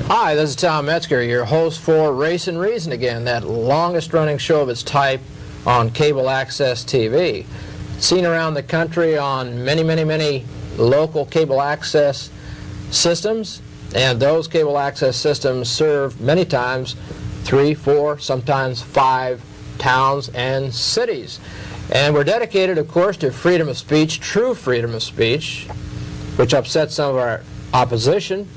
Hi, this is Tom Metzger, your host for Race and Reason again, that longest running show of its type on cable access TV. Seen around the country on many local cable access systems, and those cable access systems serve many times 3, 4, sometimes 5 towns and cities. And we're dedicated, of course, to freedom of speech, true freedom of speech, which upsets some of our opposition.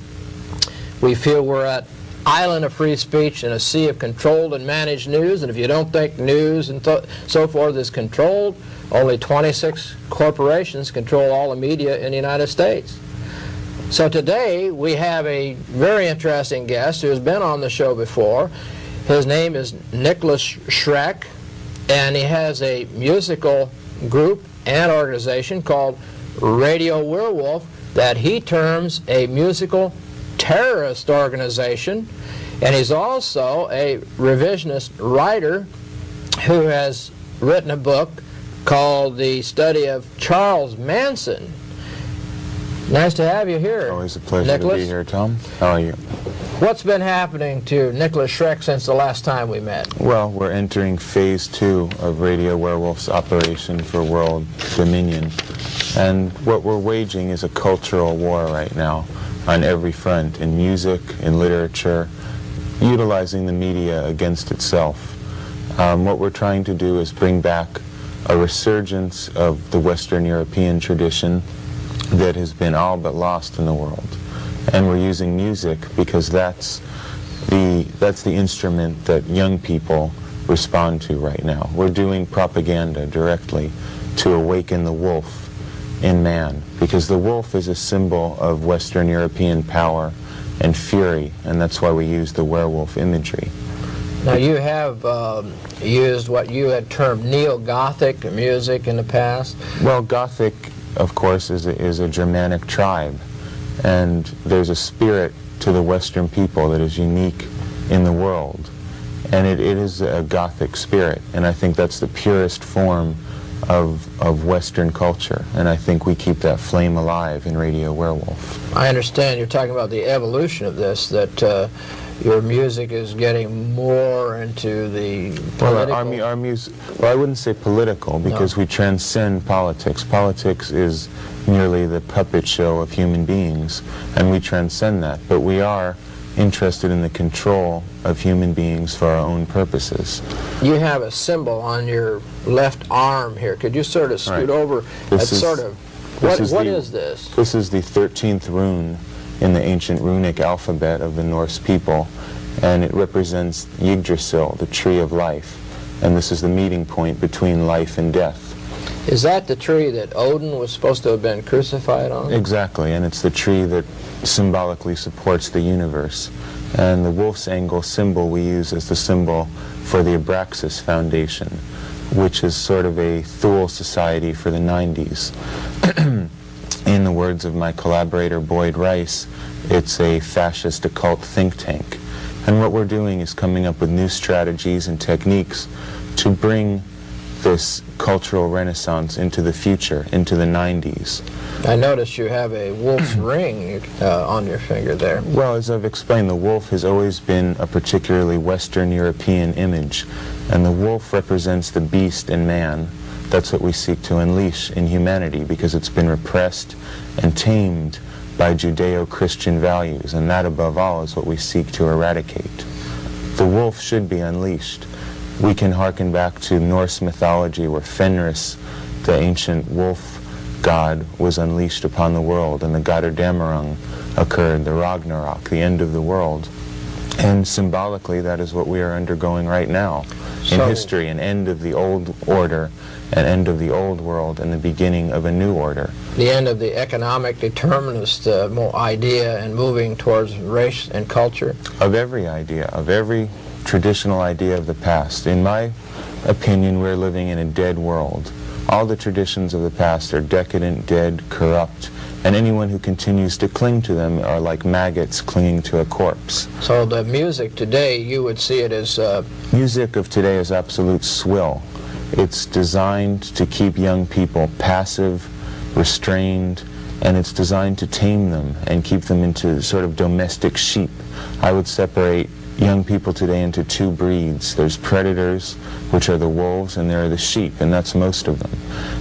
We feel we're an island of free speech in a sea of controlled and managed news, and if you don't think news and so forth is controlled, only 26 corporations control all the media in the United States. So today we have a very interesting guest who has been on the show before. His name is Nikolas Schreck, and he has a musical group and organization called Radio Werewolf that he terms a musical terrorist organization, and he's also a revisionist writer who has written a book called The Study of Charles Manson. Nice to have you here. Always a pleasure Nikolas. to be here, Tom. How are you? What's been happening to Nikolas Schreck since the last time we met? Well, we're entering phase 2 of Radio Werewolf's operation for world dominion, and what we're waging is a cultural war right now on every front, in music, in literature, utilizing the media against itself. What we're trying to do is bring back a resurgence of the Western European tradition that has been all but lost in the world. And we're using music because that's the instrument that young people respond to right now. We're doing propaganda directly to awaken the wolf in man, because the wolf is a symbol of Western European power and fury, and that's why we use the werewolf imagery. Now you have used what you had termed neo-Gothic music in the past. Well, Gothic, of course, is a Germanic tribe, and there's a spirit to the Western people that is unique in the world, and it is a Gothic spirit, and I think that's the purest form of Western culture, and I think we keep that flame alive in Radio Werewolf. I understand you're talking about the evolution of this, that your music is getting more into the political... Well, our music, well, I wouldn't say political, because we transcend politics. Politics is merely the puppet show of human beings, and we transcend that, but we are interested in the control of human beings for our own purposes. You have a symbol on your left arm here. Could you sort of scoot over? What is this? This is the 13th rune in the ancient runic alphabet of the Norse people, and it represents Yggdrasil, the tree of life, and this is the meeting point between life and death. Is that the tree that Odin was supposed to have been crucified on? Exactly, and it's the tree that symbolically supports the universe. And the wolf's angle symbol we use as the symbol for the Abraxas Foundation, which is sort of a Thule society for the 90s. In the words of my collaborator Boyd Rice, it's a fascist occult think tank. And what we're doing is coming up with new strategies and techniques to bring this cultural renaissance into the future, into the 90s. I noticed you have a wolf's ring on your finger there. Well, as I've explained, the wolf has always been a particularly Western European image, and the wolf represents the beast in man. That's what we seek to unleash in humanity, because it's been repressed and tamed by Judeo-Christian values, and that above all is what we seek to eradicate. The wolf should be unleashed. We can hearken back to Norse mythology, where Fenris, the ancient wolf god, was unleashed upon the world, and the Götterdämmerung occurred, the Ragnarok, the end of the world. And symbolically, that is what we are undergoing right now in history, an end of the old order, an end of the old world, and the beginning of a new order. The end of the economic determinist idea and moving towards race and culture? Of every idea, of every traditional idea of the past. In my opinion, we're living in a dead world. All the traditions of the past are decadent, dead, corrupt, and anyone who continues to cling to them are like maggots clinging to a corpse. So the music today, you would see it as... Music of today is absolute swill. It's designed to keep young people passive, restrained, and it's designed to tame them and keep them into sort of domestic sheep. I would separate young people today into two breeds. There's predators, which are the wolves, and there are the sheep, and that's most of them.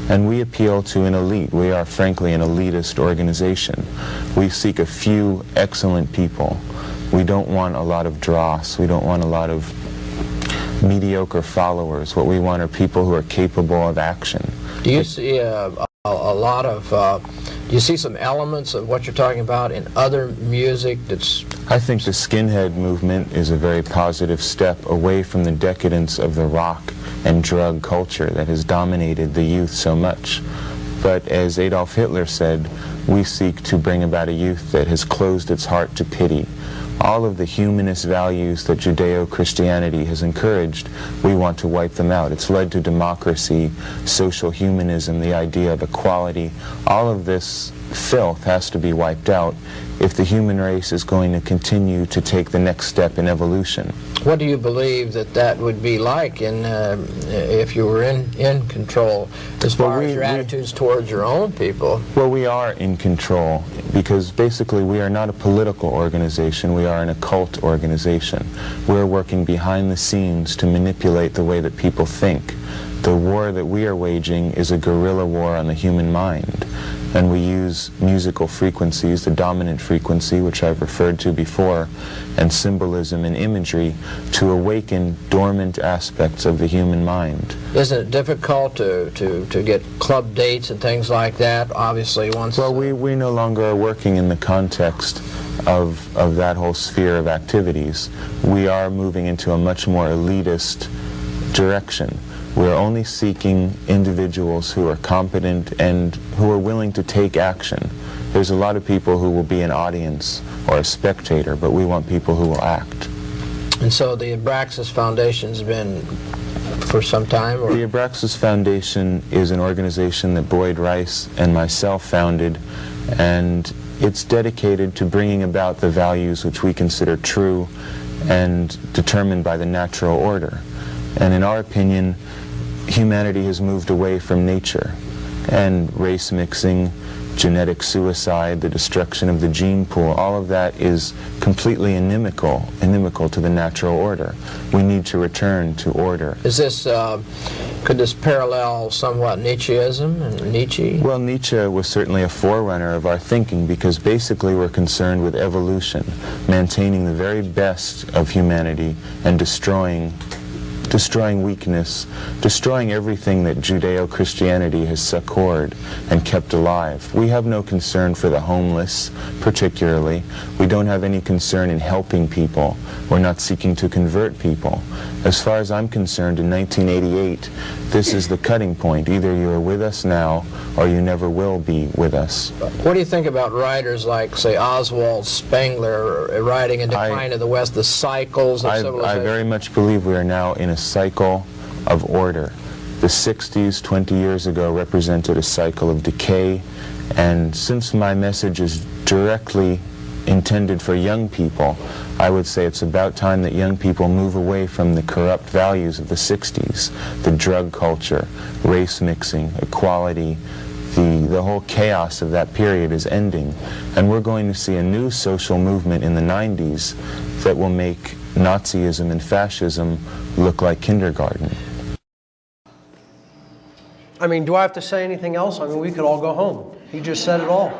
And we appeal to an elite. We are, frankly, an elitist organization. We seek a few excellent people. We don't want a lot of dross. We don't want a lot of mediocre followers. What we want are people who are capable of action. Do you see a lot of, do you see some elements of what you're talking about in other music that's... I think the skinhead movement is a very positive step away from the decadence of the rock and drug culture that has dominated the youth so much. But as Adolf Hitler said, we seek to bring about a youth that has closed its heart to pity. All of the humanist values that Judeo-Christianity has encouraged, we want to wipe them out. It's led to democracy, social humanism, the idea of equality. All of this filth has to be wiped out if the human race is going to continue to take the next step in evolution. What do you believe that would be like if you were in control, as far as your attitudes towards your own people? Well, we are in control because basically we are not a political organization, we are an occult organization. We're working behind the scenes to manipulate the way that people think. The war that we are waging is a guerrilla war on the human mind. And we use musical frequencies, the dominant frequency, which I've referred to before, and symbolism and imagery to awaken dormant aspects of the human mind. Isn't it difficult to get club dates and things like that, obviously, once... Well, we no longer are working in the context of that whole sphere of activities. We are moving into a much more elitist direction. We're only seeking individuals who are competent and who are willing to take action. There's a lot of people who will be an audience or a spectator, but we want people who will act. And so the Abraxas Foundation's been for some time? Or? The Abraxas Foundation is an organization that Boyd Rice and myself founded, and it's dedicated to bringing about the values which we consider true and determined by the natural order. And in our opinion, humanity has moved away from nature, and race mixing, genetic suicide, the destruction of the gene pool, all of that is completely inimical to the natural order. We need to return to order. Is this, could this parallel somewhat Nietzscheism and Nietzsche? Well, Nietzsche was certainly a forerunner of our thinking because basically we're concerned with evolution, maintaining the very best of humanity and destroying weakness, destroying everything that Judeo-Christianity has succored and kept alive. We have no concern for the homeless, particularly. We don't have any concern in helping people. We're not seeking to convert people. As far as I'm concerned, in 1988, this is the cutting point. Either you are with us now, or you never will be with us. What do you think about writers like, say, Oswald Spengler, writing in Decline of the West, the cycles of civilization? I very much believe we are now in a cycle of order. The 60s, 20 years ago, represented a cycle of decay, and since my message is directly intended for young people, I would say it's about time that young people move away from the corrupt values of the 60s, the drug culture, race mixing, equality. The whole chaos of that period is ending, and we're going to see a new social movement in the 90s that will make Nazism and fascism look like kindergarten. I mean, do I have to say anything else? I mean, we could all go home. He just said it all.